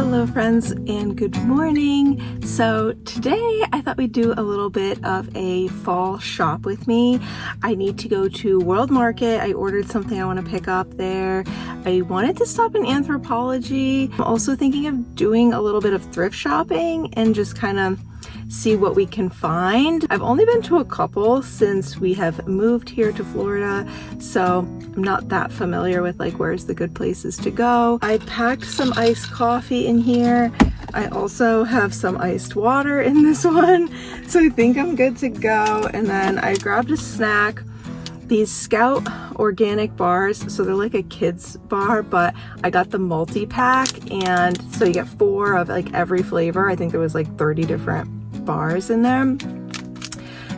Hello friends and good morning. So today I thought we'd do a little bit of a fall shop with me. I need to go to World Market. I ordered something I want to pick up there. I wanted to stop in Anthropologie. I'm also thinking of doing a little bit of thrift shopping and just kind of see what we can find. I've only been to a couple since we have moved here to Florida, so I'm not that familiar with like where's the good places to go. I packed some iced coffee in here. I also have some iced water in this one, so I think I'm good to go. And then I grabbed a snack, these Scout organic bars. So they're like a kid's bar, but I got the multi-pack, and so you get 4 of like every flavor. I think there was like 30 different bars in there,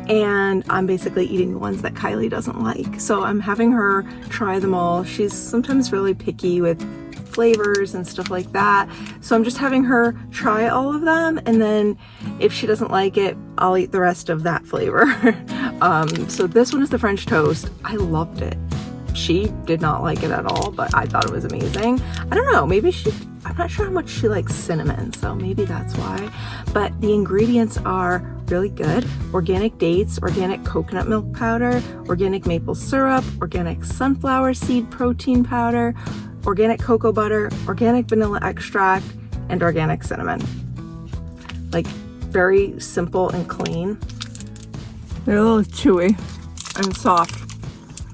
and I'm basically eating the ones that Kylie doesn't like. So I'm having her try them all. She's sometimes really picky with flavors and stuff like that, so I'm just having her try all of them, and then if she doesn't like it, I'll eat the rest of that flavor. So this one is the French toast. I loved it. She did not like it at all, but I thought it was amazing. I don't know, maybe I'm not sure how much she likes cinnamon, so maybe that's why. But the ingredients are really good. Organic dates, organic coconut milk powder, organic maple syrup, organic sunflower seed protein powder, organic cocoa butter, organic vanilla extract, and organic cinnamon. Like, very simple and clean. They're a little chewy and soft.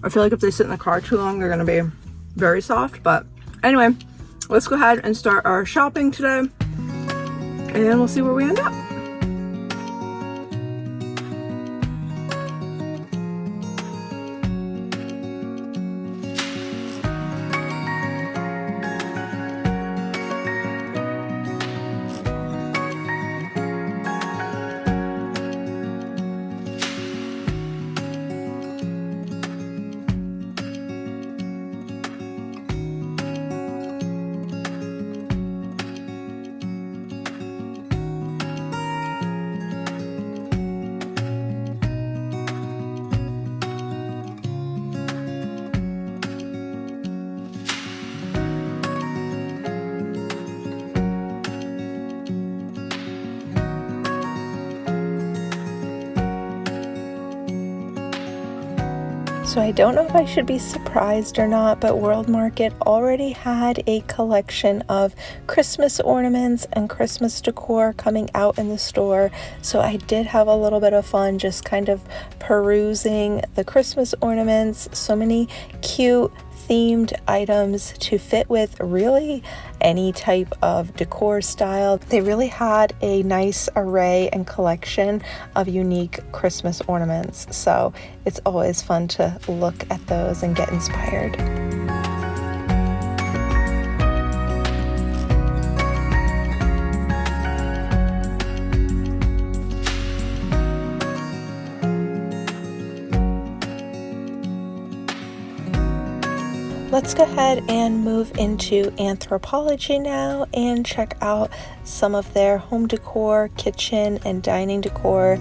I feel like if they sit in the car too long, they're gonna be very soft. But anyway, let's go ahead and start our shopping today, and we'll see where we end up. So I don't know if I should be surprised or not, but World Market already had a collection of Christmas ornaments and Christmas decor coming out in the store. So I did have a little bit of fun just kind of perusing the Christmas ornaments. So many cute themed items to fit with really any type of decor style. They really had a nice array and collection of unique Christmas ornaments, so it's always fun to look at those and get inspired. Let's go ahead and move into Anthropologie now and check out some of their home decor, kitchen, and dining decor.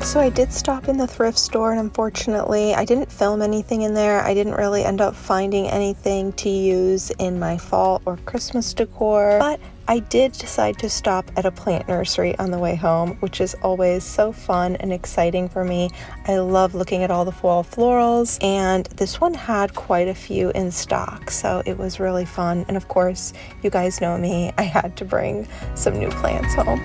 So I did stop in the thrift store, and unfortunately I didn't film anything in there. I didn't really end up finding anything to use in my fall or Christmas decor, but I did decide to stop at a plant nursery on the way home, which is always so fun and exciting for me. I love looking at all the fall florals, and this one had quite a few in stock, so it was really fun. And of course, you guys know me, I had to bring some new plants home.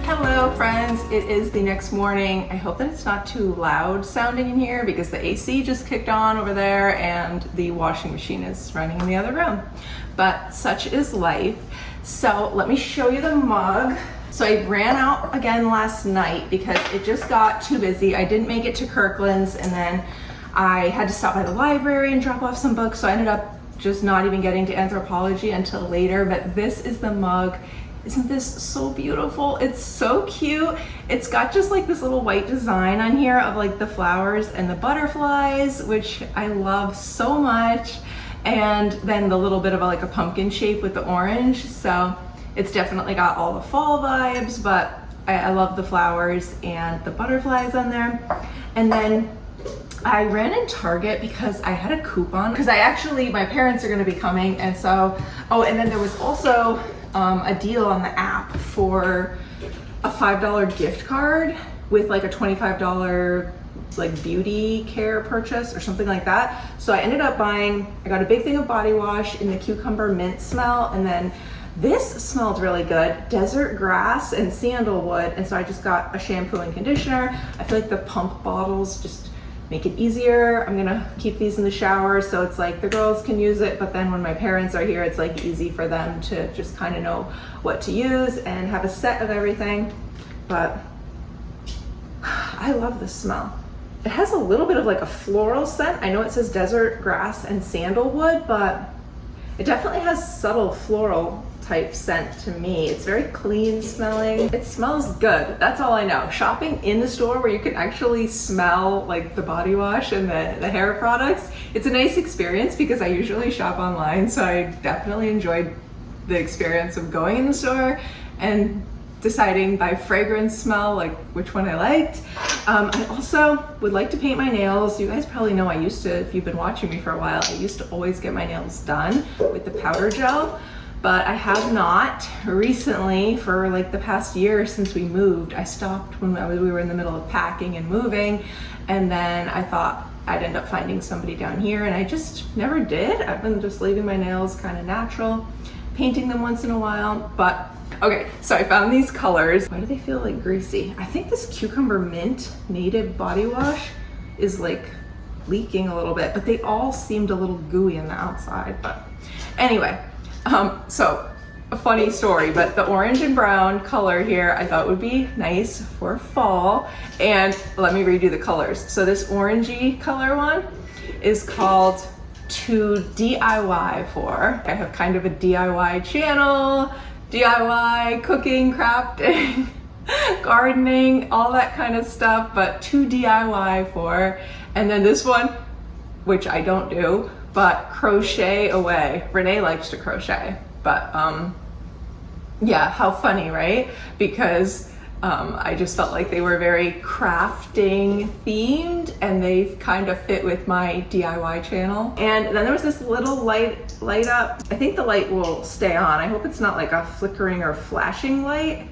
Hello friends, it is the next morning. I hope that it's not too loud sounding in here because the AC just kicked on over there and the washing machine is running in the other room. But such is life. So let me show you the mug. So I ran out again last night because it just got too busy. I didn't make it to Kirkland's, and then I had to stop by the library and drop off some books, so I ended up just not even getting to Anthropologie until later. But this is the mug. Isn't this so beautiful? It's so cute. It's got just like this little white design on here of like the flowers and the butterflies, which I love so much. And then the little bit of like a pumpkin shape with the orange. So it's definitely got all the fall vibes, but I love the flowers and the butterflies on there. And then I ran in Target because I had a coupon, because my parents are gonna be coming, and so, oh, and then there was also a deal on the app for a $5 gift card with like a $25 like beauty care purchase or something like that. So I ended up I got a big thing of body wash in the cucumber mint smell, and then this smelled really good, desert grass and sandalwood, and so I just got a shampoo and conditioner. I feel like the pump bottles just make it easier. I'm gonna keep these in the shower, so it's like the girls can use it, but then when my parents are here, it's like easy for them to just kind of know what to use and have a set of everything. But I love the smell. It has a little bit of like a floral scent. I know it says desert grass and sandalwood, but it definitely has subtle floral type scent to me. It's very clean smelling. It smells good. That's all I know. Shopping in the store where you can actually smell like the body wash and the hair products, it's a nice experience because I usually shop online, so I definitely enjoyed the experience of going in the store and deciding by fragrance smell like which one I liked. I also would like to paint my nails. You guys probably know I used to, if you've been watching me for a while, I used to always get my nails done with the powder gel, but I have not recently for like the past year since we moved. I stopped when we were in the middle of packing and moving, and then I thought I'd end up finding somebody down here, and I just never did. I've been just leaving my nails kind of natural, painting them once in a while. But okay, so I found these colors. Why do they feel like greasy? I think this cucumber mint native body wash is like leaking a little bit, but they all seemed a little gooey on the outside. But anyway, so a funny story, but the orange and brown color here I thought would be nice for fall. And let me read you the colors. So this orangey color one is called To DIY For. I have kind of a DIY channel, DIY cooking, crafting, gardening, all that kind of stuff, but To DIY For. And then this one, which I don't do, but Crochet Away. Renee likes to crochet, but yeah, how funny, right? Because I just felt like they were very crafting themed, and they kind of fit with my DIY channel. And then there was this little light up. I think the light will stay on. I hope it's not like a flickering or flashing light,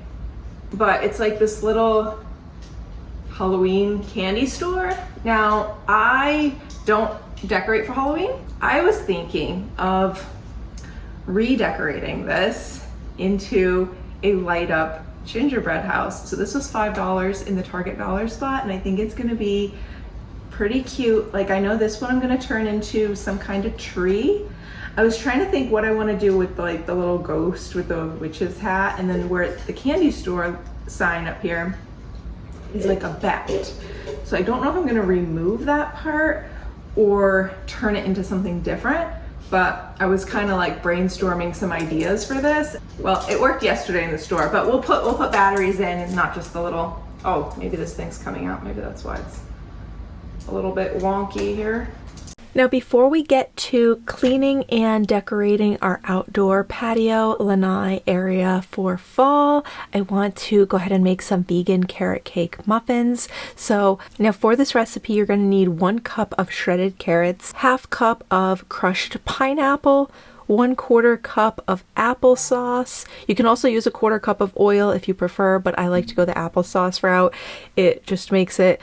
but it's like this little Halloween candy store. Now, I don't decorate for Halloween. I was thinking of redecorating this into a light up gingerbread house. So this was $5 in the Target dollar spot, and I think it's gonna be pretty cute. Like, I know this one I'm gonna turn into some kind of tree. I was trying to think what I want to do with like the little ghost with the witch's hat, and then where the candy store sign up here is like a bat. So I don't know if I'm gonna remove that part or turn it into something different, but I was kind of like brainstorming some ideas for this. Well, it worked yesterday in the store, but we'll put batteries in and not just the little, oh, maybe this thing's coming out. Maybe that's why it's a little bit wonky here. Now, before we get to cleaning and decorating our outdoor patio lanai area for fall, I want to go ahead and make some vegan carrot cake muffins. So now for this recipe, you're going to need 1 cup of shredded carrots, ½ cup of crushed pineapple, 1/4 cup of applesauce. You can also use a 1/4 cup of oil if you prefer, but I like to go the applesauce route. It just makes it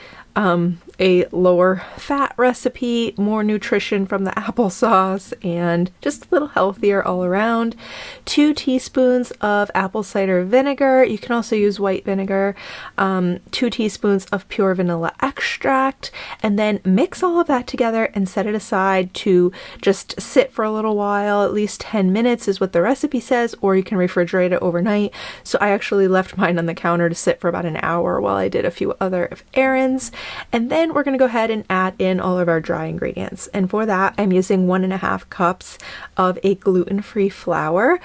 a lower fat recipe, more nutrition from the applesauce, and just a little healthier all around. 2 teaspoons of apple cider vinegar. You can also use white vinegar. 2 teaspoons of pure vanilla extract, and then mix all of that together and set it aside to just sit for a little while. At least 10 minutes is what the recipe says, or you can refrigerate it overnight. So I actually left mine on the counter to sit for about an hour while I did a few other errands. And then we're going to go ahead and add in all of our dry ingredients. And for that, I'm using 1½ cups of a gluten-free flour.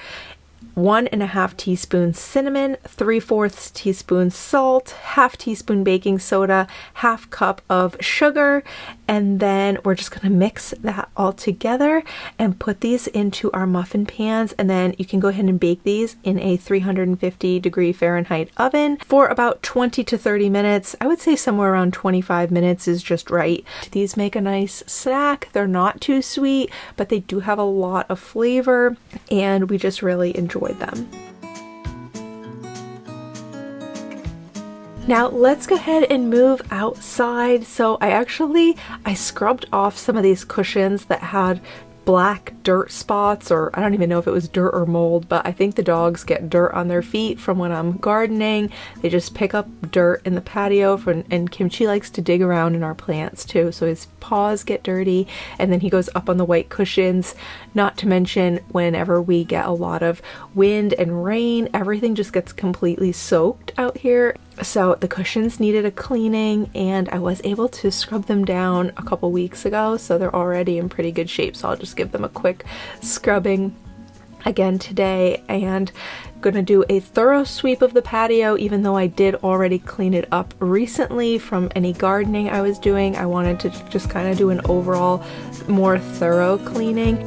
1.5 teaspoons cinnamon, 3/4 teaspoon salt, 1/2 teaspoon baking soda, 1/2 cup of sugar, and then we're just going to mix that all together and put these into our muffin pans, and then you can go ahead and bake these in a 350-degree Fahrenheit oven for about 20 to 30 minutes. I would say somewhere around 25 minutes is just right. These make a nice snack. They're not too sweet, but they do have a lot of flavor, and we just really enjoyed them. Now let's go ahead and move outside. So I scrubbed off some of these cushions that had black dirt spots, or I don't even know if it was dirt or mold, but I think the dogs get dirt on their feet from when I'm gardening. They just pick up dirt in the patio, and Kimchi likes to dig around in our plants too, so his paws get dirty, and then he goes up on the white cushions. Not to mention, whenever we get a lot of wind and rain, everything just gets completely soaked out here. So the cushions needed a cleaning, and I was able to scrub them down a couple weeks ago, so they're already in pretty good shape. So I'll just give them a quick scrubbing again today, and gonna do a thorough sweep of the patio. Even though I did already clean it up recently from any gardening I was doing, I wanted to just kind of do an overall more thorough cleaning.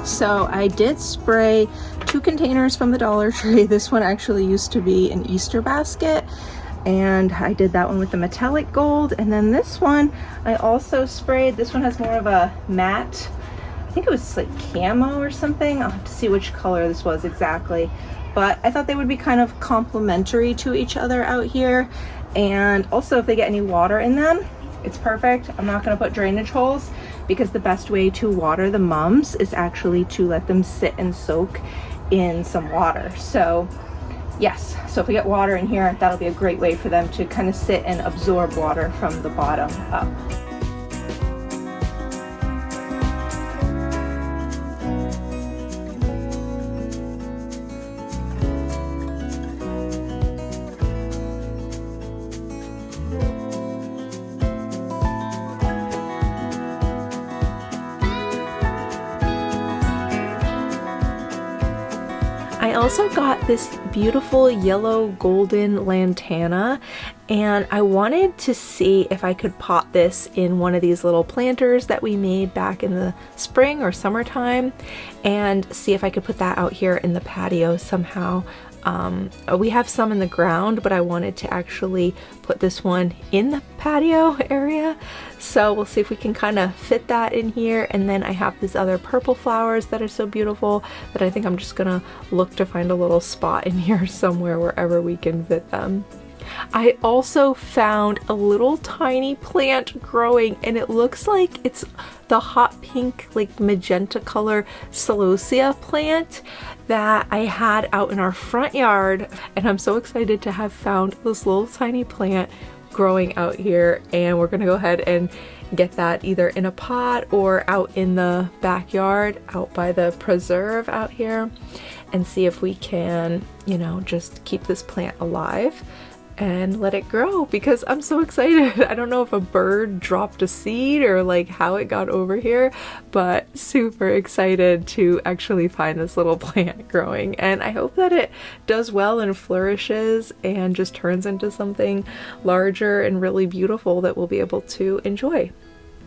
So I did spray 2 containers from the Dollar Tree. This one actually used to be an Easter basket, and I did that one with the metallic gold. And then this one I also sprayed. This one has more of a matte, I think it was like camo or something. I'll have to see which color this was exactly, but I thought they would be kind of complementary to each other out here. And also, if they get any water in them, it's perfect. I'm not going to put drainage holes, because the best way to water the mums is actually to let them sit and soak in some water. So yes, so if we get water in here, that'll be a great way for them to kind of sit and absorb water from the bottom up. I also got this beautiful yellow golden lantana, and I wanted to see if I could pot this in one of these little planters that we made back in the spring or summertime, and see if I could put that out here in the patio somehow. We have some in the ground, but I wanted to actually put this one in the patio area. So we'll see if we can kind of fit that in here. And then I have these other purple flowers that are so beautiful that I think I'm just gonna look to find a little spot in here somewhere wherever we can fit them. I also found a little tiny plant growing, and it looks like it's the hot pink, like magenta color celosia plant that I had out in our front yard. And I'm so excited to have found this little tiny plant growing out here, and we're gonna go ahead and get that either in a pot or out in the backyard out by the preserve out here, and see if we can, you know, just keep this plant alive and let it grow, because I'm so excited. I don't know if a bird dropped a seed or like how it got over here, but super excited to actually find this little plant growing. And I hope that it does well and flourishes and just turns into something larger and really beautiful that we'll be able to enjoy.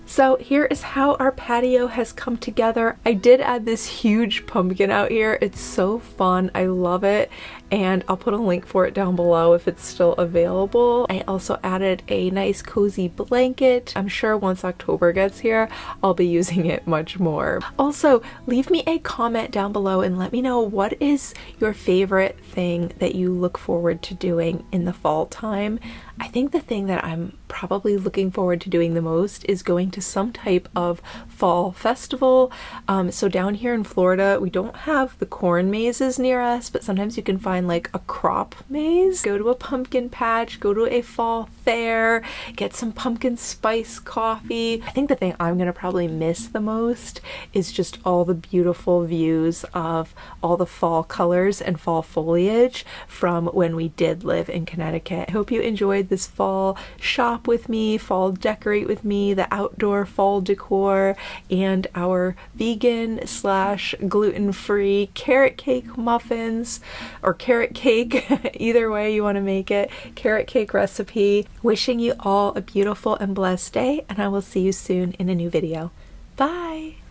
So here is how our patio has come together. I did add this huge pumpkin out here. It's so fun. I love it. And I'll put a link for it down below if it's still available. I also added a nice cozy blanket. I'm sure once October gets here, I'll be using it much more. Also, leave me a comment down below and let me know, what is your favorite thing that you look forward to doing in the fall time? I think the thing that I'm probably looking forward to doing the most is going to some type of fall festival. So down here in Florida, we don't have the corn mazes near us, but sometimes you can find find like a crop maze, go to a pumpkin patch, go to a fall fair, get some pumpkin spice coffee. I think the thing I'm gonna probably miss the most is just all the beautiful views of all the fall colors and fall foliage from when we did live in Connecticut. I hope you enjoyed this fall shop with me, fall decorate with me, the outdoor fall decor, and our vegan slash gluten-free carrot cake muffins, or carrot cake, either way you want to make it, carrot cake recipe. Wishing you all a beautiful and blessed day, and I will see you soon in a new video. Bye!